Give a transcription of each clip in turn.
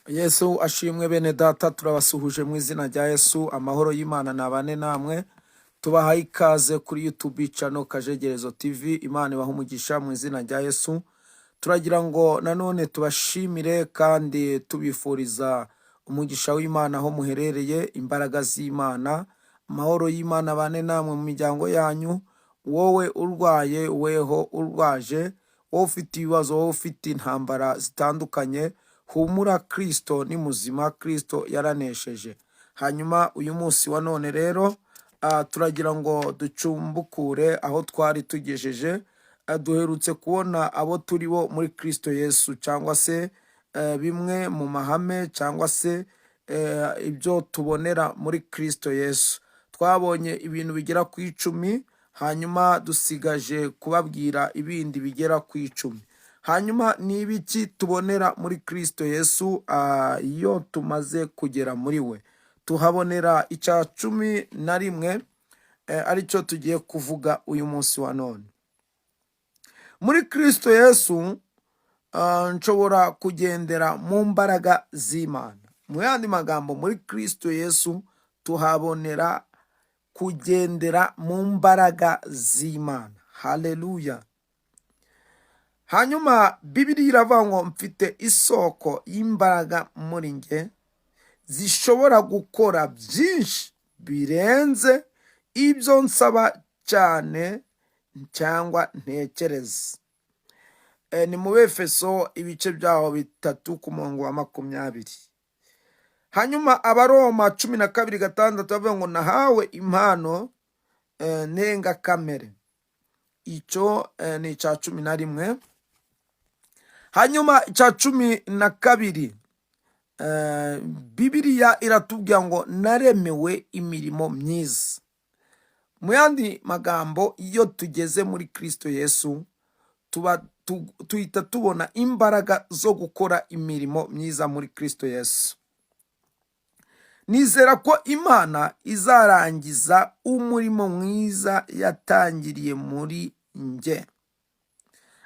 Yesu ashimwe bene data, turabasuhuje mu izina rya Yesu. Amahoro y'Imana nabane namwe. Tubahaye ikaze kuri YouTube channel Kajegerezo TV. Imana ibahe umugisha mu izina rya Yesu. Turagira ngo nanone tubashimire kandi tubifuriza umugisha w'Imana aho muherereye, imbaraga z'Imana, amahoro y'Imana bane namwe mu miryango yanyu. Wowe urwaye, weho urwaje, wowe ufite ibibazo, wowe ufite intambara zitandukanye, humura, Kristo ni muzima, Kristo yaranesheje. Hanyuma uyu munsi wa none rero turagira ngo ducumbukure aho twari tugejeje. Duherutse kubona abo turi bo muri Kristo Yesu, cyangwa se bimwe mu mahame cyangwa se ibyo tubonera muri Kristo Yesu. Twabonye ibintu bigera ku 10, hanyuma dusigaje kubabwira ibindi bigera ku 10. Hanyuma ni ibiki tubonera muri Kristo Yesu iyo tumaze kugera muri we? Tuhabonera icya 11 aricyo tugiye kuvuga uyu munsi wa none. Muri Kristo Yesu nshobora kugendera mu mbaraga z'Imana. Mu yandi magambo, muri Kristo Yesu tuhabonera kugendera mu mbaraga z'Imana. Haleluya. Hanyuma Bibiliya iravuga ngo mfite isoko y'imbaraga muri nge zishobora gukora byinshi birenze ibyo nsaba cyane cyangwa ntekereza. Ni mu Efeso ibice byaho 3:20. Hanyuma Abaroma 12:6 bavuga ngo nahawe impano nenga kamere. Icyo ni icya 11. Hanyuma icya 12 Bibiliya iratubwira ngo naremewe imirimo myiza. Mu yandi magambo, iyo tugeze muri Kristo Yesu tuhita tubona imbaraga zo gukora imirimo myiza muri Kristo Yesu. Nizera ko Imana izarangiza umurimo mwiza yatangiriye muri nge.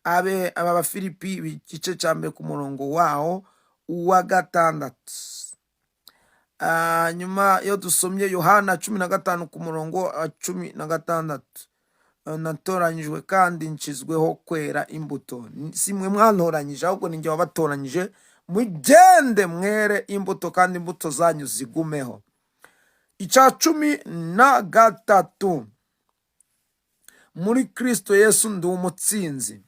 Aba Filipi igice cya 1 ku murongo waho wa 6. Nyuma yo dusomye Yohana 15 ku murongo wa 16. Natoranyijwe kandi nshizweho kwera imbuto. Simwe mwantoranyije, ahubwo ninjye wabatoranyije. Mugende mwere imbuto kandi imbuto zanyu zigumeho. Icya 13 muri Kristo Yesu ndi umutsinzi.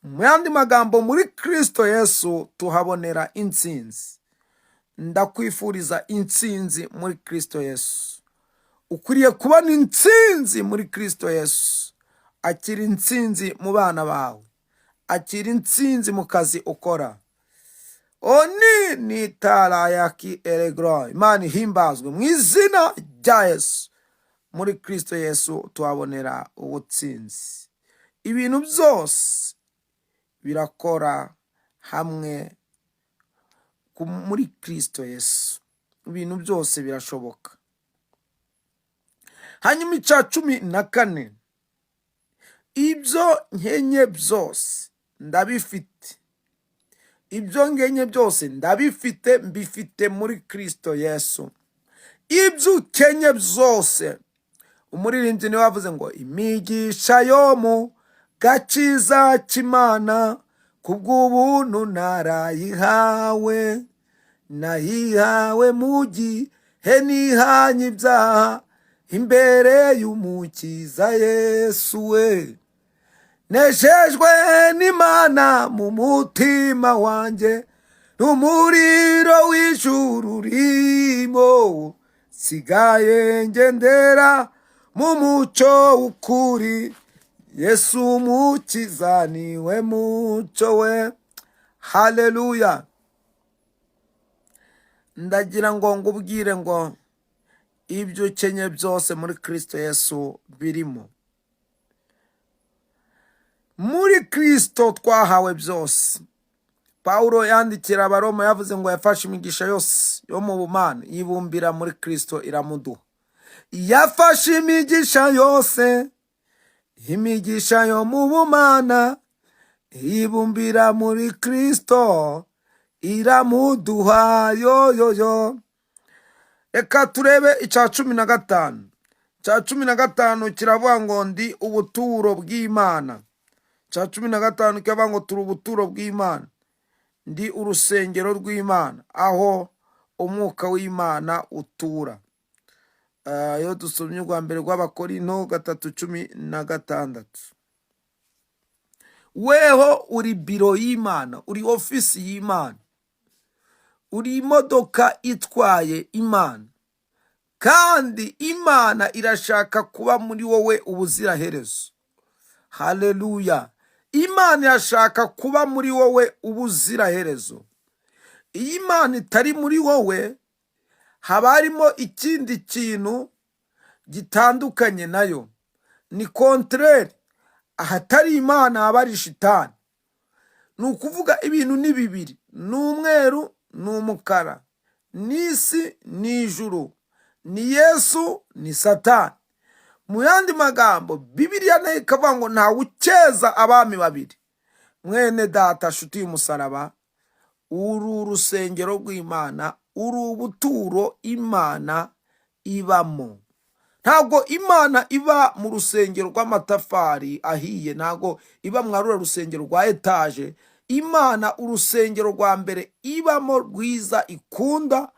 Mu yandi magambo, muri Kristo Yesu tuhabonera intsinzi. Ndakwifuriza intsinzi muri Kristo Yesu. Ukwiriye kubona intsinzi muri Kristo Yesu. Akira intsinzi mu bana bawe, akira intsinzi mu kazi ukora. Oni ni tara yaki eregro. Imana himbazwe mu izina rya Yesu. Muri Kristo Yesu tuhabonera ubutsinzi. Ibintu byose birakora hamwe muri Kristo Yesu. Ibintu byose birashoboka. Hanyuma icya 14 ibyo nkenye byose ndabifite. Ibyo nkenye byose ndabifite, mbifite muri Kristo Yesu. Ibyo ukenye byose, umuririmbyi niwe wavuze ngo imigisha yo mu gakiza k'Imana kubw'ubuntu narayihawe. Nayihawe mu gihe nihanye ibyaha imbere y'umukiza Yesu we. Nejejwe n'Imana mu mutima wanjye, n'umuriro w'ijuru urimo. Sigaye ngendera mu mucyo w'ukuri, Yesu umukiza niwe mucyo we. Haleluya. Ndagira ngo ngubwire ngo ibyo ukenye byose muri Kristo Yesu birimo. Muri Kristo twahawe byose. Paulo yandikira Abaroma yavuze ngo yafashe imigisha yose yo mu bumana yibumbira muri Kristo iramuduha. Yafashe imigisha yose, imigisha yo mu bumana yibumbira muri Kristo iramuduha yo. Reka turebe icya 15. Icya 15 kiravuga ngo ndi ubuturo bw'Imana. Icya 15 kiravuga ngo turi ubuturo bw'Imana, ndi urusengero rw'Imana, aho umwuka w'Imana utura. Iyo dusomye urwa mbere rw'Abakorinto 3:16. Weho uri biro y'Imana, uri ofisi y'Imana, uri imodoka itwaye Imana, kandi Imana irashaka kuba muri wowe ubuziraherezo. Haleluya. Imana irashaka kuba muri wowe ubuziraherezo. Iyo Imana itari muri wowe, haba harimo ikindi kintu gitandukanye nayo, ni contraire. Ahatari Imana haba ari shitani. Ni ukuvuga ibintu ni bibiri, ni umweru ni umukara, n'isi ni ijuru, ni Yesu ni Satani. Mu yandi magambo, Bibiliya nayo ikavuga ngo ntawe ukeza abami babiri. Mwene data nshuti y'umusaraba, uri urusengero rw'Imana, uri ubuturo Imana ibamo. Ntabwo Imana iba mu rusengero rw'amatafari ahiye, ntabwo iba mwarura rusengero rwa etaje. Imana urusengero rwa mbere ibamo rwiza ikunda,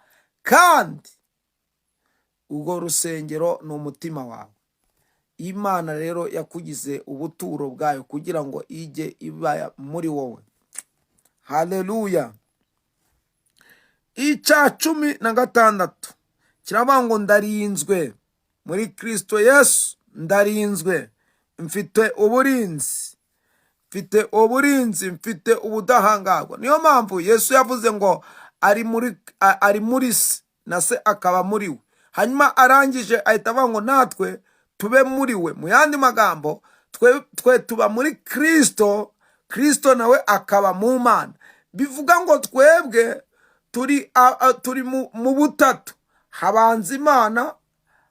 kandi urwo rusengero ni umutima wawe. Imana rero yakugize ubuturo bwayo kugira ngo ijye iba muri wowe. Haleluya. Icya 16 kiravuga ngo ndarinzwe muri Kristo Yesu, ndarinzwe, mfite uburinzi, mfite ubudahangarwa. Niyo mpamvu Yesu yavuze ngo ari muri se, na se akaba muri we. Hanyuma arangije ahita avuga ngo natwe tube muri we. Mu yandi magambo, twe tuba muri Kristo, Kristo nawe akaba mu Mana. Bivuga ngo twebwe turi mu butatu. Habanza Imana,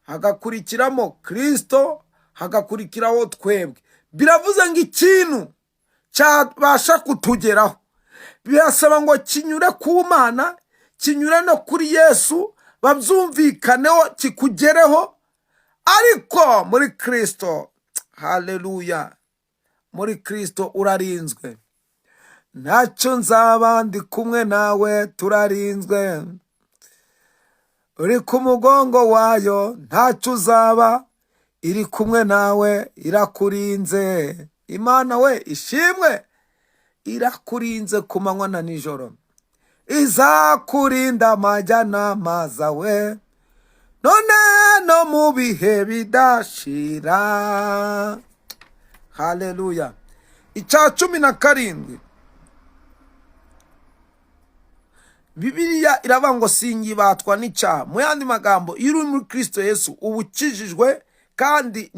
hagakurikiramo Kristo, hagakurikiraho twebwe. Biravuze ngo ikintu cyabasha kutugeraho, birasaba ngo kinyure ku Mana, kinyure no kuri Yesu, babyumvikaneho, kikugereho. Ariko muri Kristo, haleluya, muri Kristo urarinzwe. Ntacyo nzaba ndi kumwe nawe, turarinzwe. Uri ku mugongo wayo, ntacyo uzaba, iri kumwe nawe, irakurinze. Imana we ishimwe, irakurinze ku manywa na nijoro. Izakurinda amajyanama zawe, none no mu bihe bidashira. Haleluya. Icya 17, Bibiliya iravuga ngo singibatwa n'icyaha. Mu yandi magambo, iyo uri muri Kristo Yesu uba ukijijwe, kandi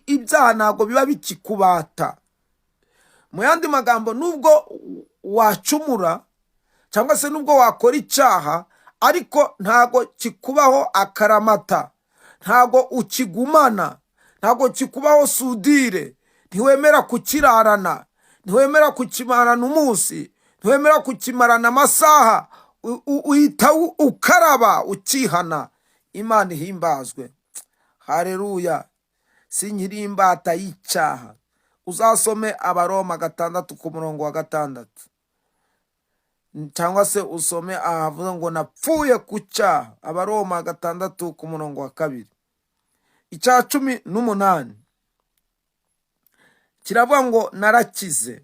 ibyaha ntabwo biba bikikubata. Mu yandi magambo, nubwo wacumura cyangwa se nubwo wakora icyaha, ariko ntago kikubaho akaramata, ntago ukigumana, ntago kikubaho sudire. Ntiwemera kukirarana, ntiwemera kukimarana umunsi, ntiwemera kukimarana amasaha. Uhita ukaraba ukihana. Imana ihimbazwe. Haleluya. Sinkiri imbata y'icyaha. Uzasome Abaroma 6:6, cyangwa se usome ahavuga ngo napfuye ku cyaha. Abaroma 6:2. Icya 18 kiravuga ngo narakize.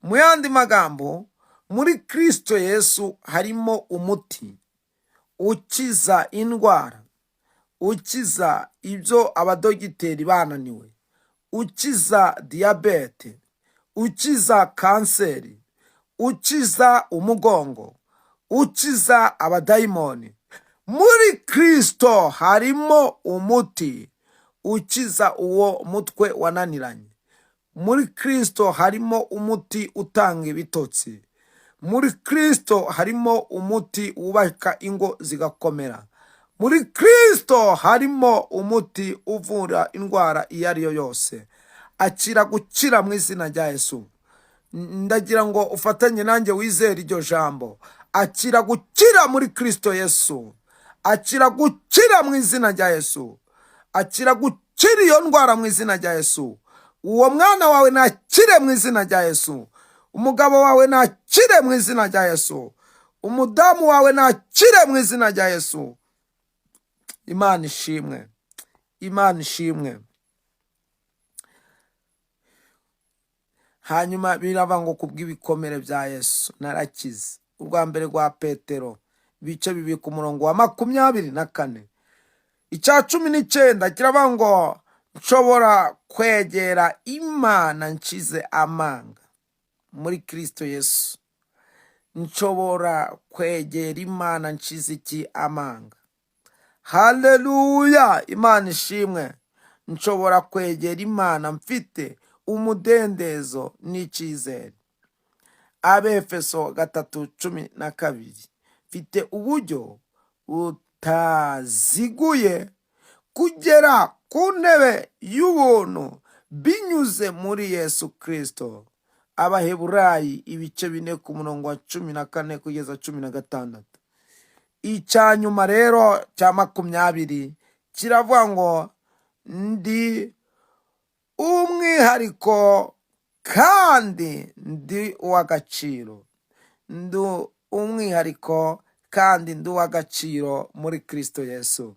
Mu yandi magambo, muri Kristo Yesu harimo umuti ukiza indwara, ukiza ibyo abadogiteri bananiwe, ukiza diyabete, ukiza kanseri, ukiza umugongo, ukiza abadayimoni. Muri Kristo harimo umuti ukiza uwo mutwe wananiranye. Muri Kristo harimo umuti utanga ibitotsi. Muri Kristo harimo umuti wubaka ingo zigakomera. Muri Kristo harimo umuti uvura indwara iyo ari yo yose. Akira gukira mu izina rya Yesu. ndagira ngo ufatanye nanjye wizere iryo jambo. Akira gukira muri Kristo Yesu. Akira gukira mu izina rya Yesu. Akira gukira iyo ndwara mu izina rya Yesu. Uwo mwana wawe nakire mu izina rya Yesu. Umugabo wawe nakire mu izina rya Yesu. Umudamu wawe nakire mu izina rya Yesu. Imana ishimwe. Imana ishimwe. Hanyuma birava ngo kubw'ibikomere bya Yesu narakize. Ubwa mbere rwa Petero ibice 2 ku murongo wa 24. Icya 19 kirava ngo nshobora kwegera Imana nshize amanga muri Kristo Yesu. Nshobora kwegera Imana nshize iki amanga. Haleluya. Imana ishimwe. Nshobora kwegera Imana mfite umudendezo n'ikizere. Abefeso 3:12. Mfite uburyo butaziguye kugera ku ntebe y'ubuntu binyuze muri Yesu Kristo. Abaheburayi ibice 4 ku murongo wa 14 kugeza 16. Icyanyuma rero cya 20 kiravuga ngo ndi umwihariko kandi ndi uw'agaciro. Ndi umwihariko kandi ndi uw'agaciro muri Kristo Yesu.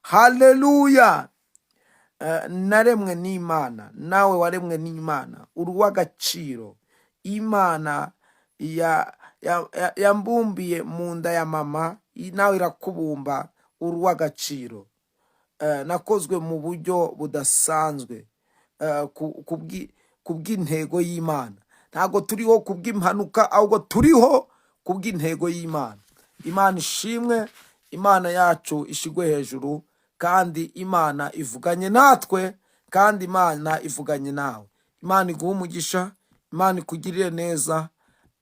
Haleluya. Naremwe n'Imana, nawe waremwe n'Imana, uri uw'agaciro. Imana yambumbiye mu nda ya mama, nawe irakubumba, uri uw'agaciro. Nakozwe mu buryo budasanzwe kubw'intego y'Imana. Ntago turiho kubw'impanuka, ahubwo turiho kubw'intego y'Imana. Imana ishimwe. Imana yacu ishigwe hejuru, kandi Imana ivuganye natwe, kandi Imana ivuganye nawe. Imana iguha umugisha, Imana ikugirire neza.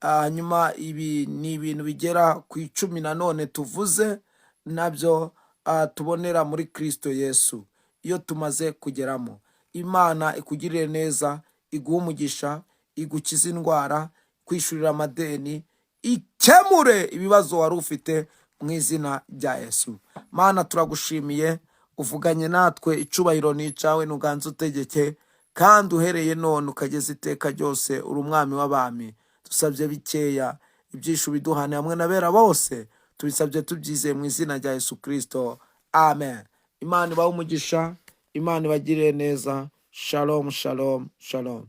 Hanyuma ibi ni ibintu bigera ku 10 nanone tuvuze, nabyo tubonera muri Kristo Yesu. Iyo tumaze kugeramo, Imana ikugirire neza, iguha umugisha, igukiza indwara, kwishurira amadeni, ikemure ibibazo wari ufite mu izina rya Yesu. Mana turagushimiye, uvuganye natwe, icubahiro ni icawe, nuganze utegeke, kandi uhereye none ukageza iteka ryose, uri umwami w'abami. Dusabye bikeya, ibyishu biduhane hamwe n'abera bose, tubisabye tubyizeye mu izina rya Yesu Kristo. Amen. Imana ibahe umugisha, Imana ibagirire neza. Shalom, shalom, shalom.